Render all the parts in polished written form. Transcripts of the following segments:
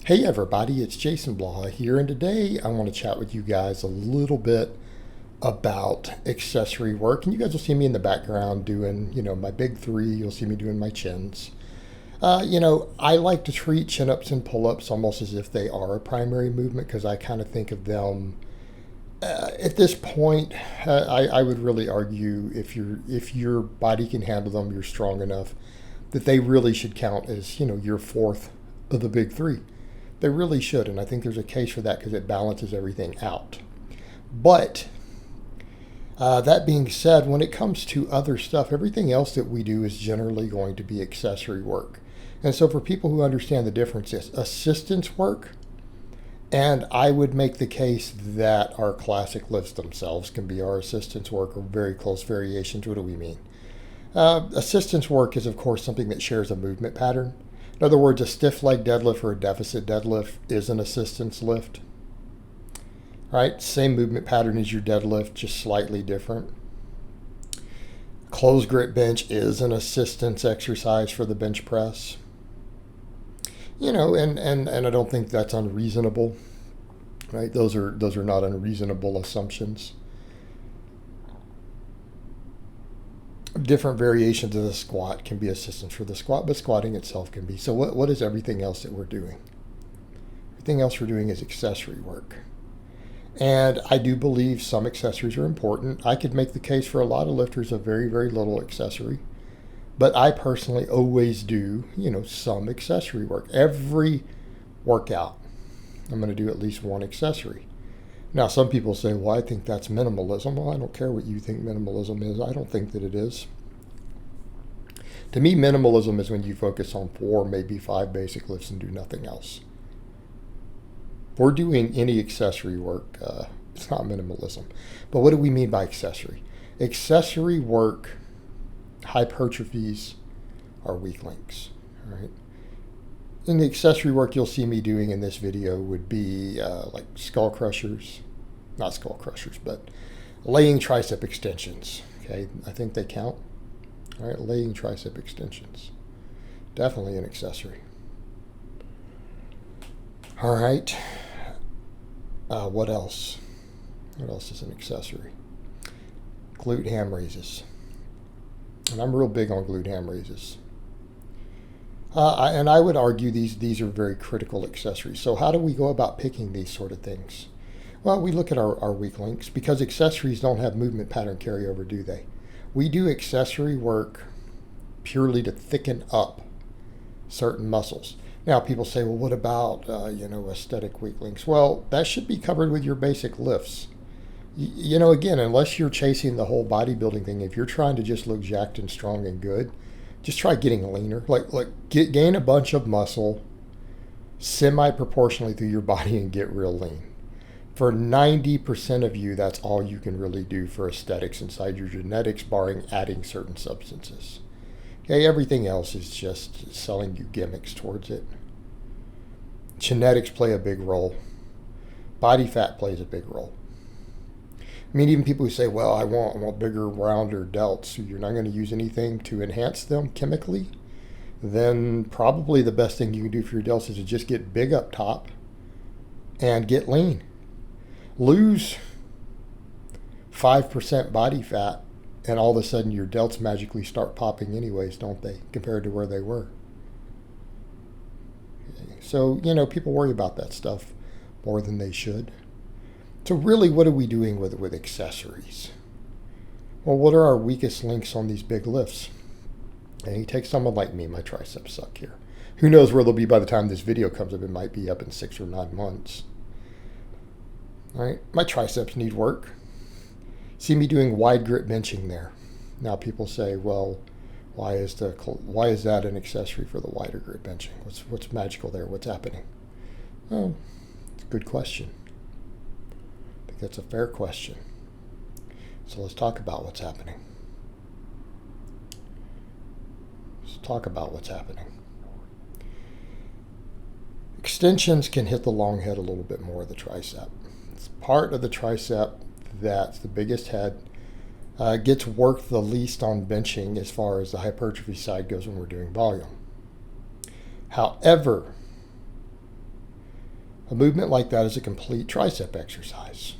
Hey everybody, it's Jason Blaha here, and today I want to chat with you guys a little bit about accessory work. And you guys will see me in the background doing, my big three. You'll see me doing my chins. I like to treat chin-ups and pull-ups almost as if they are a primary movement because I kind of think of them. At this point, I would really argue if your body can handle them, you're strong enough that they really should count as your fourth of the big three. They really should, and I think there's a case for that because it balances everything out. But that being said, when it comes to other stuff, everything else that we do is generally going to be accessory work. And so for people who understand the difference, it's assistance work. And I would make the case that our classic lifts themselves can be our assistance work or very close variations. What do we mean? Assistance work is, of course, something that shares a movement pattern. In other words, a stiff leg deadlift or a deficit deadlift is an assistance lift. Right? Same movement pattern as your deadlift, just slightly different. Closed grip bench is an assistance exercise for the bench press. And I don't think that's unreasonable. Right? Those are not unreasonable assumptions. Different variations of the squat can be assistance for the squat, but squatting itself can be. So what is everything else that we're doing? Everything else we're doing is accessory work. And I do believe some accessories are important. I could make the case for a lot of lifters of very, very little accessory. But I personally always do, some accessory work. Every workout, I'm going to do at least one accessory. Now, some people say, well, I think that's minimalism. Well, I don't care what you think minimalism is. I don't think that it is. To me, minimalism is when you focus on 4, maybe 5 basic lifts and do nothing else. If we're doing any accessory work, it's not minimalism. But what do we mean by accessory? Accessory work hypertrophies are weak links. All right. In the accessory work you'll see me doing in this video would be like skull crushers, not skull crushers, but laying tricep extensions. Okay, I think they count. All right, laying tricep extensions, definitely an accessory. All right, what else? What else is an accessory? Glute ham raises, and I'm real big on glute ham raises. And I would argue these are very critical accessories. So how do we go about picking these sort of things? Well, we look at our weak links because accessories don't have movement pattern carryover, do they? We do accessory work purely to thicken up certain muscles. Now, people say, well, what about, aesthetic weak links? Well, that should be covered with your basic lifts. Again, unless you're chasing the whole bodybuilding thing, if you're trying to just look jacked and strong and good, just try getting leaner. Gain a bunch of muscle semi-proportionally through your body and get real lean. For 90% of you, that's all you can really do for aesthetics inside your genetics, barring adding certain substances. Okay, everything else is just selling you gimmicks towards it. Genetics play a big role. Body fat plays a big role. I mean, even people who say, well, I want bigger, rounder delts, so you're not going to use anything to enhance them chemically, then probably the best thing you can do for your delts is to just get big up top and get lean. Lose 5% body fat, and all of a sudden your delts magically start popping anyways, don't they, compared to where they were. So, people worry about that stuff more than they should. So really, what are we doing with accessories? Well, what are our weakest links on these big lifts? And you take someone like me, my triceps suck here. Who knows where they'll be by the time this video comes up? It might be up in 6 or 9 months. All right, my triceps need work. See me doing wide grip benching there. Now people say, well, why is that an accessory for the wider grip benching? What's magical there? What's happening? Well, it's a good question. That's a fair question. So let's talk about what's happening. Extensions can hit the long head a little bit more of the tricep. It's part of the tricep that's the biggest head, gets worked the least on benching as far as the hypertrophy side goes when we're doing volume. However, A movement like that is a complete tricep exercise.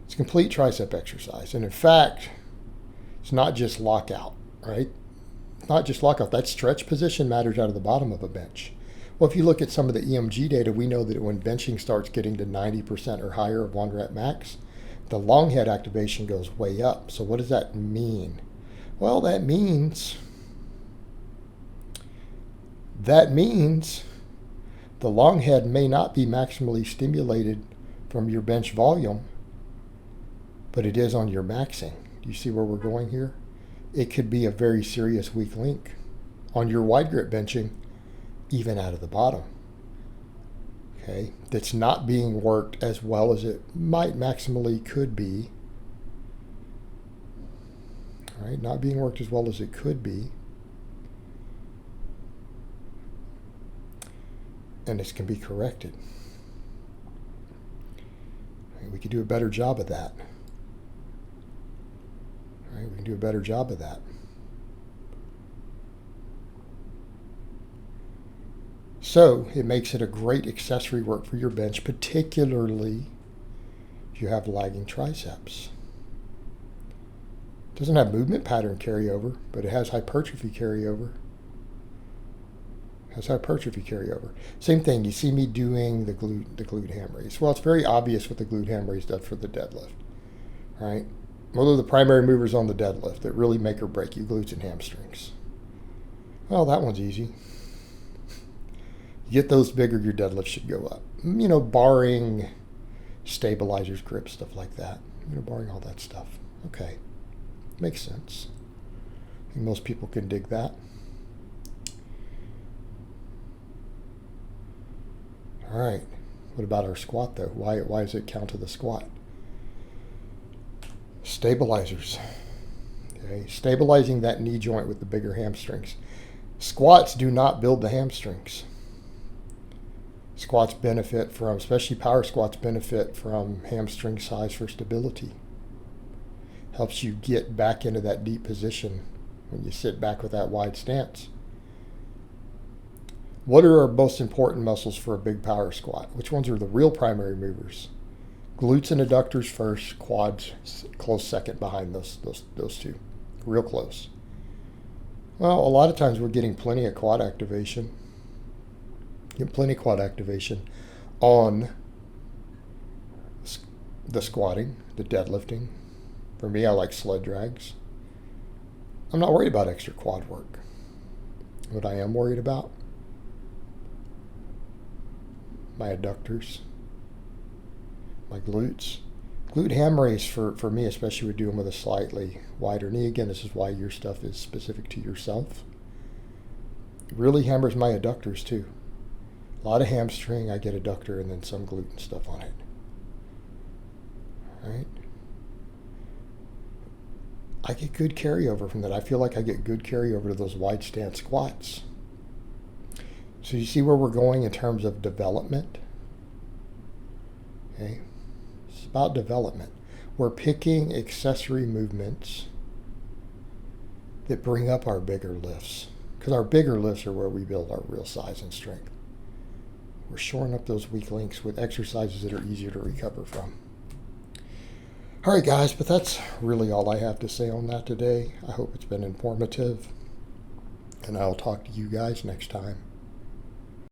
It's a complete tricep exercise. And in fact, it's not just lockout, right? Not just lockout. That stretch position matters out of the bottom of a bench. Well, if you look at some of the EMG data, we know that when benching starts getting to 90% or higher of 1 rep max, the long head activation goes way up. So what does that mean? Well, that means the long head may not be maximally stimulated from your bench volume, but it is on your maxing. Do you see where we're going here? It could be a very serious weak link on your wide grip benching, even out of the bottom. Okay, that's not being worked as well as it might maximally could be. All right, not being worked as well as it could be. And this can be corrected. Right, we could do a better job of that. Right, we can do a better job of that. So it makes it a great accessory work for your bench, particularly if you have lagging triceps. It doesn't have movement pattern carryover, but it has hypertrophy carryover. Same thing, you see me doing the glute ham raise. Well, it's very obvious what the glute ham raise does for the deadlift, right? What are the primary movers on the deadlift that really make or break you? Glutes and hamstrings. Well, that one's easy. You get those bigger, your deadlift should go up. You know, barring stabilizers, grips, stuff like that. You know, barring all that stuff. Okay, makes sense. I think most people can dig that. All right, what about our squat though? Why does it count to the squat? Stabilizers. Okay, stabilizing that knee joint with the bigger hamstrings. Squats do not build the hamstrings. Squats benefit from, especially power squats, benefit from hamstring size for stability. Helps you get back into that deep position when you sit back with that wide stance. What are our most important muscles for a big power squat? Which ones are the real primary movers? Glutes and adductors first, quads close second behind those two. Real close. Well, a lot of times we're getting plenty of quad activation. On the squatting, the deadlifting. For me, I like sled drags. I'm not worried about extra quad work. What I am worried about, my adductors, my glutes. Glute ham raise for me, especially with doing with a slightly wider knee. Again, this is why your stuff is specific to yourself. It really hammers my adductors too. A lot of hamstring, I get adductor, and then some glute and stuff on it. All right. I get good carryover from that. I feel like I get good carryover to those wide stance squats. So you see where we're going in terms of development? Okay. It's about development. We're picking accessory movements that bring up our bigger lifts, because our bigger lifts are where we build our real size and strength. We're shoring up those weak links with exercises that are easier to recover from. All right, guys, but that's really all I have to say on that today. I hope it's been informative, and I'll talk to you guys next time.